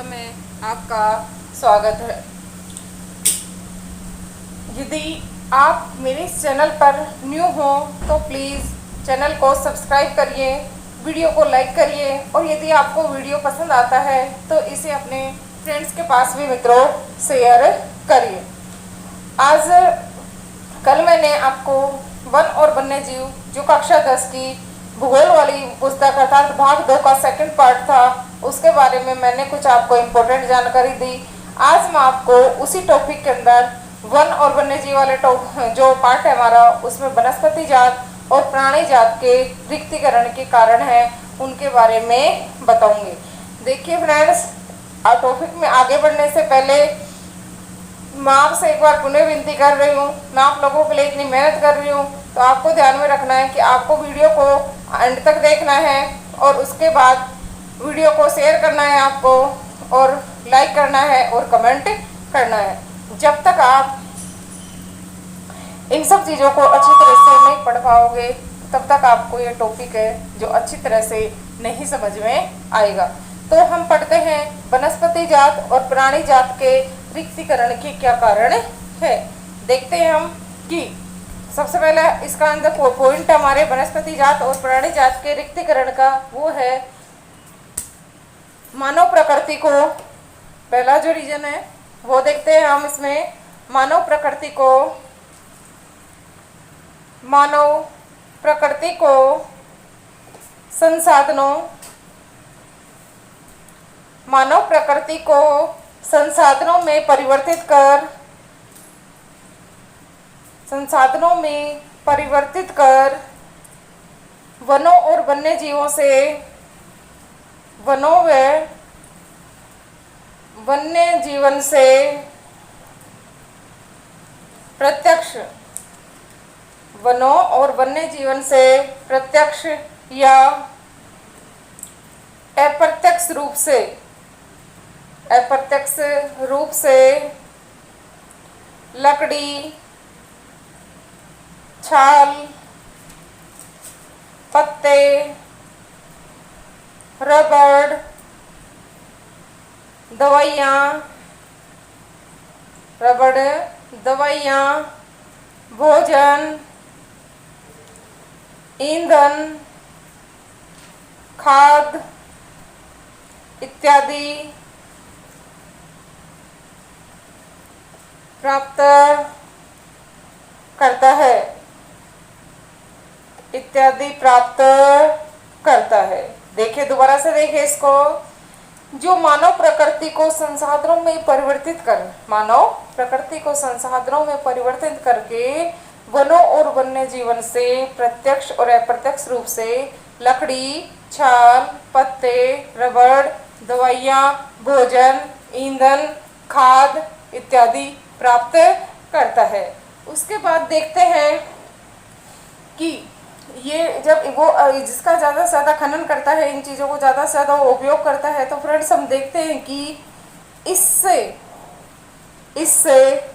कार्यक्रम में आपका स्वागत है। यदि आप मेरे इस चैनल पर न्यू हो तो प्लीज़ चैनल को सब्सक्राइब करिए, वीडियो को लाइक करिए और यदि आपको वीडियो पसंद आता है तो इसे अपने फ्रेंड्स के पास भी मित्रों शेयर करिए। आज कल मैंने आपको वन और वन्य जीव जो कक्षा 10 की भूगोल वाली पुस्तक अर्थात भाग 2 का सेकंड पार्ट था, उसके बारे में मैंने कुछ आपको इम्पोर्टेंट जानकारी दी। आज मैं आपको उसी टॉपिक के अंदर वन और वन्य जीव वाले जो पार्ट है हमारा, उसमें वनस्पति जात और प्राणी जात के रिक्तीकरण के कारण हैं उनके बारे में बताऊंगी। देखिए फ्रेंड्स, टॉपिक में आगे बढ़ने से पहले मैं आपसे एक बार पुनः विनती कर रही हूँ, मैं आप लोगों के लिए इतनी मेहनत कर रही हूँ तो आपको ध्यान में रखना है कि आपको वीडियो को एंड तक देखना है और उसके बाद वीडियो को शेयर करना है आपको और लाइक करना है और कमेंट करना है। जब तक आप इन सब चीज़ों को अच्छी तरह से नहीं पढ़ पाओगे तब तक आपको ये टॉपिक है जो अच्छी तरह से नहीं समझ में आएगा। तो हम पढ़ते हैं वनस्पति जात और प्राणी जात के रिक्तीकरण के क्या कारण है। देखते हैं हम कि सबसे पहले इसका अंदर पॉइंट हमारे वनस्पति जात और प्राणी जात के रिक्तीकरण का वो है मानव प्रकृति को। पहला जो रीजन है वो देखते हैं हम इसमें मानव प्रकृति को संसाधनों में परिवर्तित कर वनों और वन्य जीवों से वन्य जीवन से प्रत्यक्ष या अप्रत्यक्ष रूप से लकड़ी, छाल, पत्ते, रबड़, दवाइयाँ, भोजन, ईंधन, खाद इत्यादि प्राप्त करता है। देखिए, दोबारा से देखिए इसको, जो मानव प्रकृति को संसाधनों में परिवर्तित करके वनों और वन्य जीवन से प्रत्यक्ष और अप्रत्यक्ष रूप से लकड़ी, छाल, पत्ते, रबड़, दवाइयाँ, भोजन, ईंधन, खाद इत्यादि प्राप्त करता है। उसके बाद देखते हैं कि ये जब वो जिसका ज़्यादा से ज़्यादा खनन करता है, इन चीज़ों को ज़्यादा से ज़्यादा उपयोग करता है, तो फ्रेंड्स हम देखते हैं कि इससे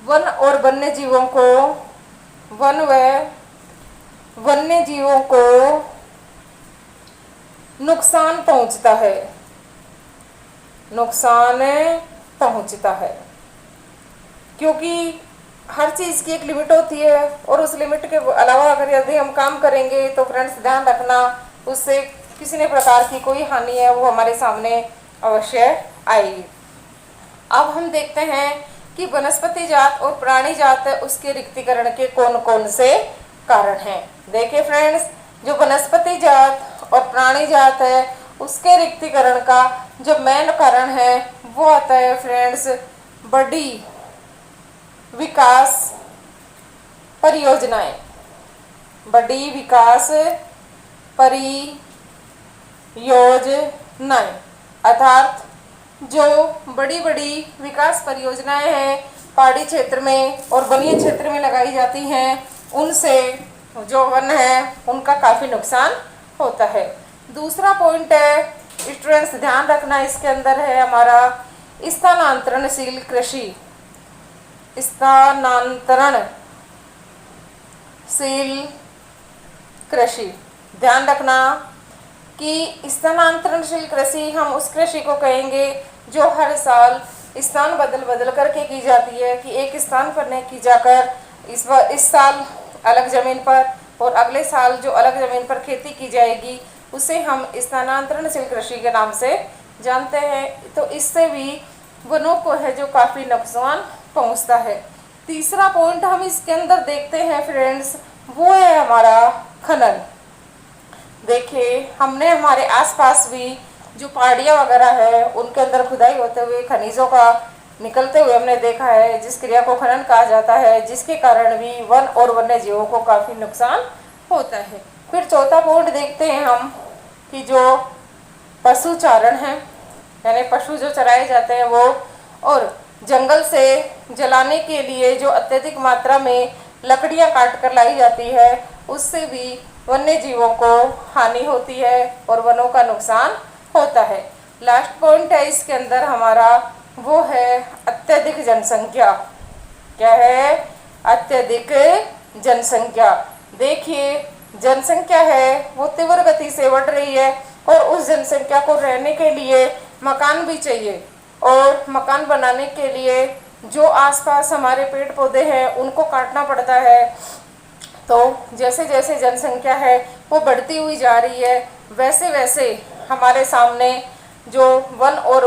वन और वन्य जीवों को नुकसान पहुंचता है क्योंकि हर चीज़ की एक लिमिट होती है और उस लिमिट के अलावा अगर यदि हम काम करेंगे तो फ्रेंड्स ध्यान रखना, उससे किसी न प्रकार की कोई हानि है वो हमारे सामने अवश्य आएगी। अब हम देखते हैं कि वनस्पति जात और प्राणी जात है उसके रिक्तीकरण के कौन कौन से कारण हैं। देखिए फ्रेंड्स, जो वनस्पति जात और प्राणी जात है उसके रिक्तीकरण का जो मेन कारण है वो आता है फ्रेंड्स बड़ी विकास परियोजनाएं अर्थात जो बड़ी विकास परियोजनाएं हैं पहाड़ी क्षेत्र में और वनीय क्षेत्र में लगाई जाती हैं, उनसे जो वन है उनका काफ़ी नुकसान होता है। दूसरा पॉइंट है, स्टूडेंट्स ध्यान रखना, इसके अंदर है हमारा स्थानांतरणशील कृषि। ध्यान रखना कि स्थानांतरणशील कृषि हम उस कृषि को कहेंगे जो हर साल स्थान बदल बदल करके की जाती है, कि एक स्थान पर नहीं की जाकर इस साल अलग ज़मीन पर और अगले साल जो अलग ज़मीन पर खेती की जाएगी उसे हम स्थानांतरणशील कृषि के नाम से जानते हैं। तो इससे भी वनों को है जो काफ़ी नुकसान पहुंचता है। तीसरा पॉइंट हम इसके अंदर देखते हैं फ्रेंड्स, वो है हमारा खनन। देखिए हमने हमारे आसपास भी जो पहाड़ियाँ वगैरह है उनके अंदर खुदाई होते हुए खनिजों का निकलते हुए हमने देखा है, जिस क्रिया को खनन कहा जाता है, जिसके कारण भी वन और वन्य जीवों को काफ़ी नुकसान होता है। फिर चौथा पॉइंट देखते हैं हम कि जो पशुचारण है, यानी पशु जो चराए जाते हैं वो, और जंगल से जलाने के लिए जो अत्यधिक मात्रा में लकड़ियाँ काट कर लाई जाती है उससे भी वन्य जीवों को हानि होती है और वनों का नुकसान होता है। लास्ट पॉइंट है इसके अंदर हमारा, वो है अत्यधिक जनसंख्या। क्या है? अत्यधिक जनसंख्या। देखिए जनसंख्या है वो तीव्र गति से बढ़ रही है और उस जनसंख्या को रहने के लिए मकान भी चाहिए, और मकान बनाने के लिए जो आसपास हमारे पेड़ पौधे हैं उनको काटना पड़ता है। तो जैसे जैसे जनसंख्या है वो बढ़ती हुई जा रही है, वैसे वैसे हमारे सामने जो वन और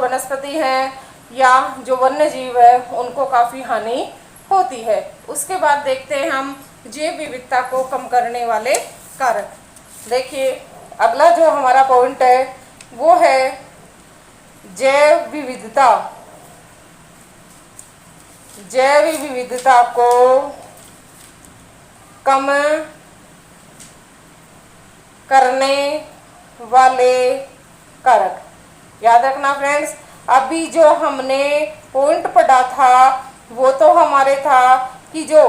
वनस्पति हैं या जो वन्य जीव है उनको काफ़ी हानि होती है। उसके बाद देखते हैं हम जैव विविधता को कम करने वाले कारक। देखिए अगला जो हमारा पॉइंट है वो है जैव विविधता। जैव विविधता को कम करने वाले कारक। याद रखना फ्रेंड्स, अभी जो हमने पॉइंट पढ़ा था वो तो हमारे था कि जो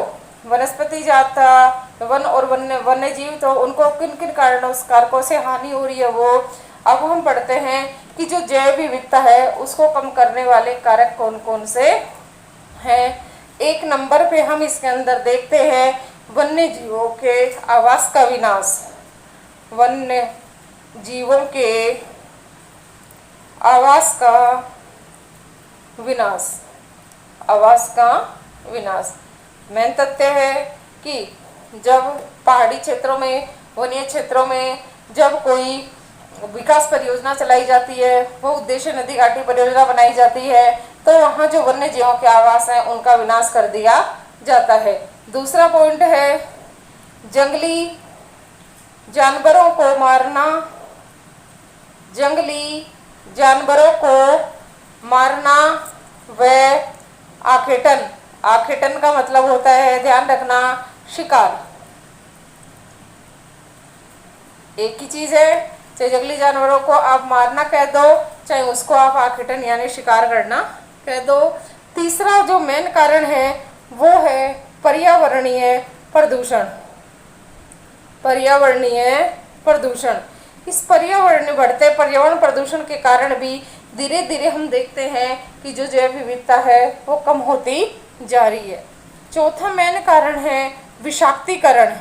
वनस्पति जात था, वन और वन्य जीव, तो उनको किन किन कारकों से हानि हो रही है वो। अब हम पढ़ते हैं कि जो जैव विविधता है उसको कम करने वाले कारक कौन कौन से हैं। एक नंबर पे हम इसके अंदर देखते हैं वन्य जीवों के आवास का विनाश। वन्य जीवों के आवास का विनाश। आवास का विनाश मेन तथ्य है कि जब पहाड़ी क्षेत्रों में, वन्य क्षेत्रों में जब कोई विकास परियोजना चलाई जाती है, वो उद्देश्य नदी घाटी परियोजना बनाई जाती है, तो वहाँ जो वन्य जीवों के आवास हैं उनका विनाश कर दिया जाता है। दूसरा पॉइंट है जंगली जानवरों को मारना। जंगली जानवरों को मारना व आखेटन। आखेटन का मतलब होता है, ध्यान रखना, शिकार। एक ही चीज है, चाहे जंगली जानवरों को आप मारना कह दो, चाहे उसको आप आखेटन यानी शिकार करना कह दो। तीसरा जो मेन कारण है वो है पर्यावरणीय प्रदूषण। पर्यावरणीय प्रदूषण। इस बढ़ते पर्यावरण प्रदूषण के कारण भी धीरे धीरे हम देखते हैं कि जो जैव विविधता है वो कम होती जा रही है। चौथा मेन कारण है विषाक्तीकरण।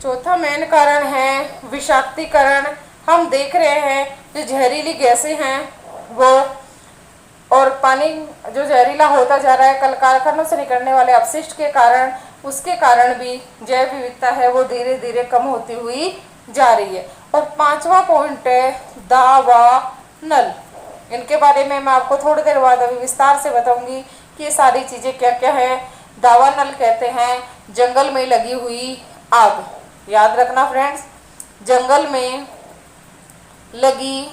चौथा मेन कारण है विषाक्तीकरण। हम देख रहे हैं जो जहरीली गैसें हैं वो, और पानी जो जहरीला होता जा रहा है कल कारखानों से निकलने वाले अपशिष्ट के कारण, उसके कारण भी जैव विविधता है वो धीरे धीरे कम होती हुई जा रही है। और पांचवा पॉइंट है दावानल। इनके बारे में मैं आपको थोड़ी देर बाद अभी विस्तार से बताऊंगी कि ये सारी चीज़ें क्या क्या है। दावानल कहते हैं जंगल में लगी हुई आग। याद रखना फ्रेंड्स, जंगल में लगी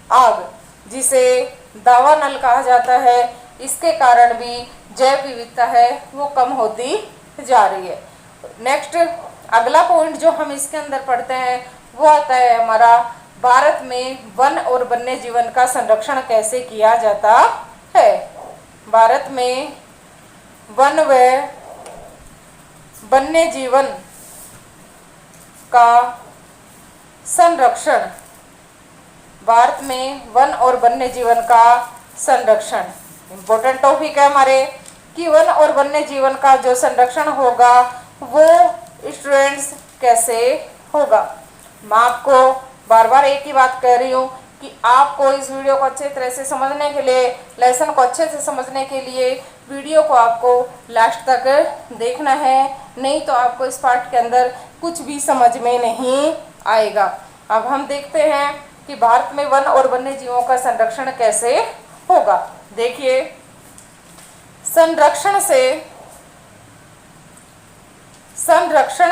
आग जिसे दावानल कहा जाता है, इसके कारण भी जैव विविधता है वो कम होती जा रही है। नेक्स्ट अगला पॉइंट जो हम इसके अंदर पढ़ते हैं वो आता है हमारा, भारत में वन और वन्य जीवन का संरक्षण कैसे किया जाता है। भारत में वन व वन्य जीवन का संरक्षण। भारत में वन और वन्य जीवन का संरक्षण इम्पोर्टेंट टॉपिक है हमारे, कि वन और वन्य जीवन का जो संरक्षण होगा वो स्टूडेंट्स कैसे होगा। मैं आपको बार बार एक ही बात कह रही हूँ कि आपको इस वीडियो को अच्छे तरह से समझने के लिए, लेसन को अच्छे से समझने के लिए वीडियो को आपको लास्ट तक देखना है, नहीं तो आपको इस पार्ट के अंदर कुछ भी समझ में नहीं आएगा। अब हम देखते हैं कि भारत में वन और वन्य जीवों का संरक्षण कैसे होगा। देखिए, संरक्षण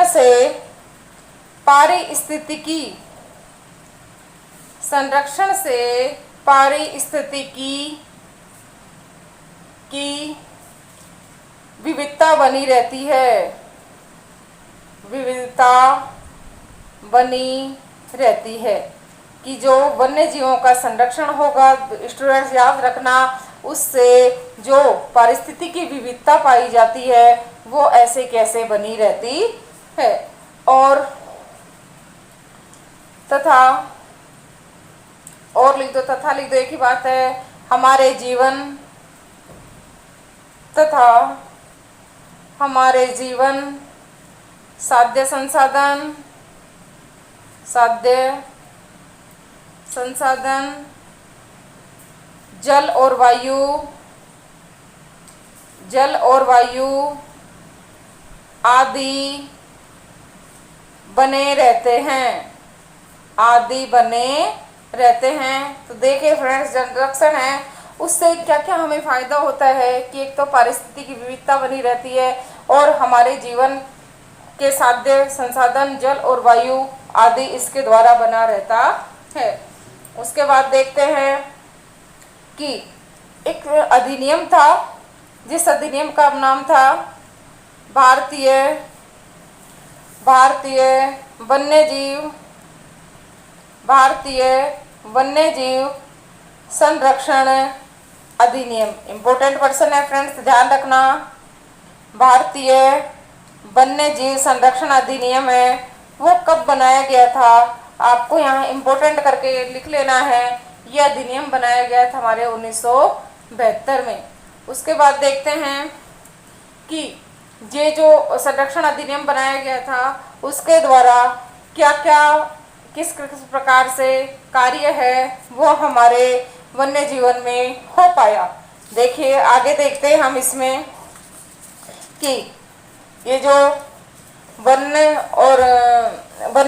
से पारिस्थितिकी, संरक्षण से पारिस्थितिकी की विविधता बनी रहती है, विविधता बनी रहती है। कि जो वन्य जीवों का संरक्षण होगा, स्टूडेंट्स याद रखना, उससे जो पारिस्थितिकी विविधता पाई जाती है वो ऐसे कैसे बनी रहती है। और तथा, और लिख दो, तथा लिख दो, एक ही बात है। हमारे जीवन तथा हमारे जीवन, साध्य संसाधन, जल और वायु आदि बने रहते हैं। तो देखिए फ्रेंड्स, संरक्षण है उससे क्या क्या हमें फायदा होता है कि एक तो पारिस्थितिकी की विविधता बनी रहती है और हमारे जीवन के साध्य संसाधन जल और वायु आदि इसके द्वारा बना रहता है। उसके बाद देखते हैं कि एक अधिनियम था, जिस अधिनियम का नाम था भारतीय वन्यजीव संरक्षण अधिनियम। इम्पोर्टेंट पर्सन है फ्रेंड्स, ध्यान रखना। भारतीय वन्य जीव संरक्षण अधिनियम है, वो कब बनाया गया था आपको यहाँ इम्पोर्टेंट करके लिख लेना है। यह अधिनियम बनाया गया था हमारे 1972 में। उसके बाद देखते हैं कि ये जो संरक्षण अधिनियम बनाया गया था उसके द्वारा क्या क्या, किस प्रकार से कार्य है वो हमारे वन्य जीवन में हो पाया। देखिए आगे देखते हैं हम इसमें कि ये जो वन्य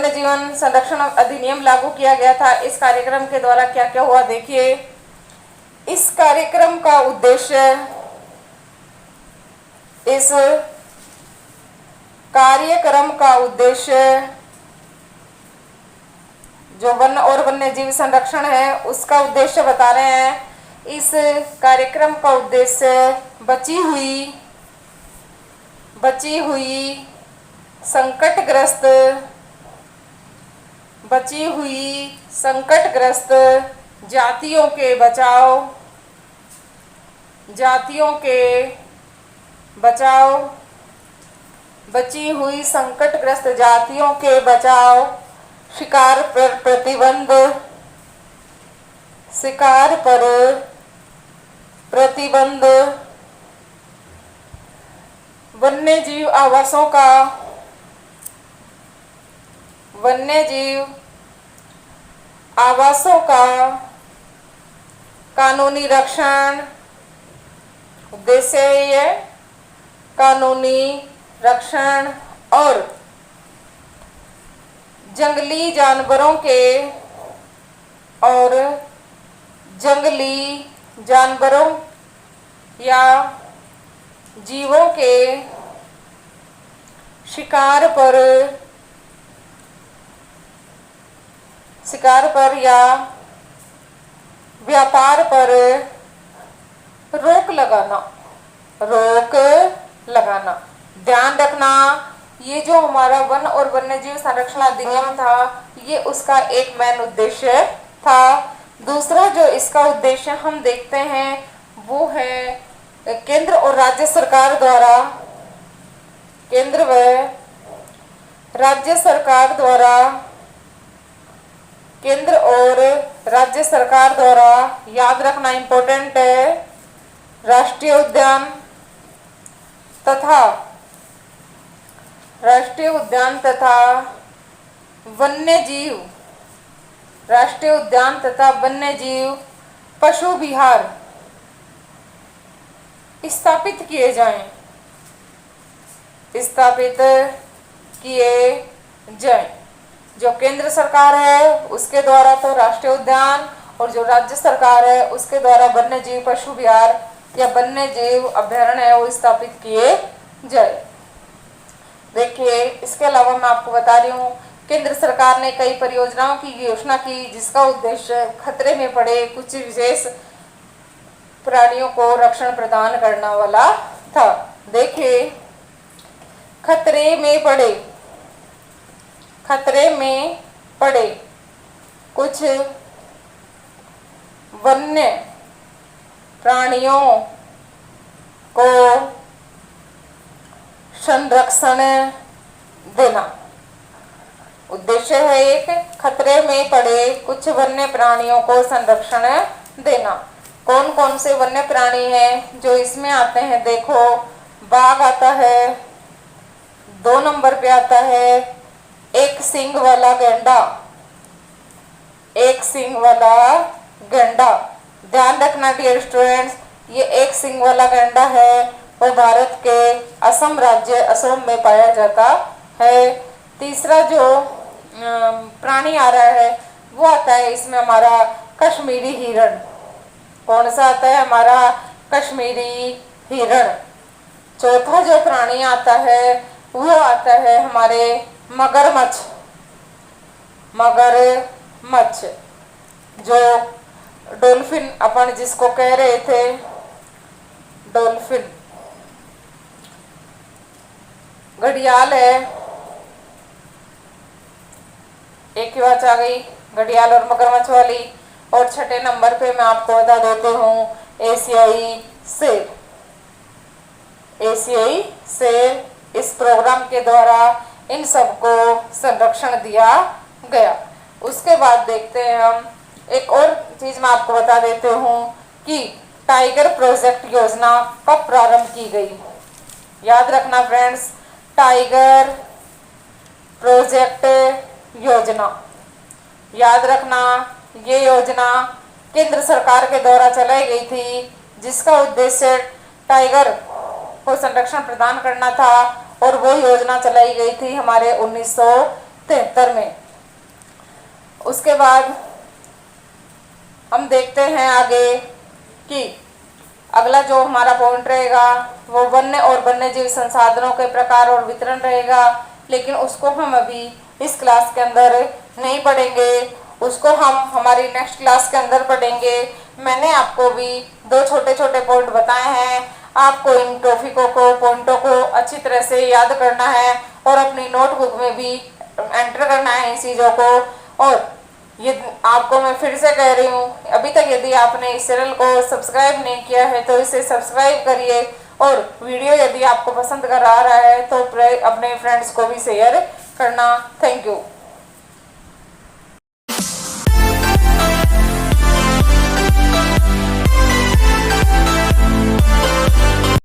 जीवन संरक्षण अधिनियम लागू किया गया था, इस कार्यक्रम के द्वारा क्या क्या हुआ। देखिए, इस कार्यक्रम का उद्देश्य जो वन और वन्य जीव संरक्षण है उसका उद्देश्य बता रहे हैं। इस कार्यक्रम का उद्देश्य बची हुई संकटग्रस्त जातियों के बचाव, शिकार पर प्रतिबंध, वन्यजीव आवासों का कानूनी रक्षण, उद्देश्य ये कानूनी रक्षण और जंगली जानवरों या जीवों के शिकार पर या व्यापार पर रोक लगाना। ध्यान रखना, ये जो हमारा वन और वन्यजीव संरक्षण अधिनियम था ये उसका एक मेन उद्देश्य था। दूसरा जो इसका उद्देश्य हम देखते हैं वो है केंद्र और राज्य सरकार द्वारा याद रखना इम्पोर्टेंट है, राष्ट्रीय उद्यान तथा वन्य जीव राष्ट्रीय उद्यान तथा वन्य जीव पशु विहार स्थापित किए जाएं, स्थापित किए जाएं। जो केंद्र सरकार है उसके द्वारा तो राष्ट्रीय उद्यान, और जो राज्य सरकार है उसके द्वारा वन्य जीव पशु विहार या वन्य जीव अभ्यारण्य है वो स्थापित किए जाए। देखिए, इसके अलावा मैं आपको बता रही हूँ, केंद्र सरकार ने कई परियोजनाओं की घोषणा की जिसका उद्देश्य खतरे में पड़े कुछ विशेष प्राणियों को रक्षण प्रदान करने वाला था। देखिए, खतरे में पड़े कुछ वन्य प्राणियों को संरक्षण देना। उद्देश्य है एक, खतरे में पड़े कुछ वन्य प्राणियों को संरक्षण देना। कौन कौन से वन्य प्राणी हैं जो इसमें आते हैं? देखो, बाघ आता है, 2 नंबर पे आता है एक सींग वाला गैंडा। ध्यान रखना डियर स्टूडेंट्स, ये एक सींग वाला गैंडा है, वो भारत के असम राज्य असम में पाया जाता है। तीसरा जो प्राणी आ रहा है वो आता है इसमें हमारा कश्मीरी हिरण। कौन सा आता है? हमारा कश्मीरी हिरण। चौथा जो प्राणी आता है वो आता है हमारे मगरमच्छ, जो डॉल्फिन अपन जिसको कह रहे थे, डॉल्फिन। घड़ियाल है, एक ही बात आ गई, घड़ियाल और मगरमच्छ वाली। और छठे नंबर पे मैं आपको बता देती हूँ एशियाई शेर। इस प्रोग्राम के द्वारा इन सबको संरक्षण दिया गया। उसके बाद देखते हैं हम, एक और चीज मैं आपको बता देती हूँ कि टाइगर प्रोजेक्ट योजना कब प्रारंभ की गई। याद रखना फ्रेंड्स, टाइगर प्रोजेक्ट योजना, याद रखना, ये योजना केंद्र सरकार के द्वारा चलाई गई थी जिसका उद्देश्य टाइगर को संरक्षण प्रदान करना था, और वो योजना चलाई गई थी हमारे 1973 में। उसके बाद हम देखते हैं आगे कि अगला जो हमारा पॉइंट रहेगा वो वन्य और वन्यजीव संसाधनों के प्रकार और वितरण रहेगा, लेकिन उसको हम अभी इस क्लास के अंदर नहीं पढ़ेंगे, उसको हम हमारी नेक्स्ट क्लास के अंदर पढ़ेंगे। मैंने आपको भी 2 छोटे छोटे पॉइंट बताए हैं, आपको इन टॉपिकों को पॉइंटों को अच्छी तरह से याद करना है और अपनी नोटबुक में भी एंटर करना है इन चीज़ों को। और ये आपको मैं फिर से कह रही हूँ, अभी तक यदि आपने इस चैनल को सब्सक्राइब नहीं किया है तो इसे सब्सक्राइब करिए, और वीडियो यदि आपको पसंद कर आ रहा है तो अपने फ्रेंड्स को भी शेयर करना। Thank you.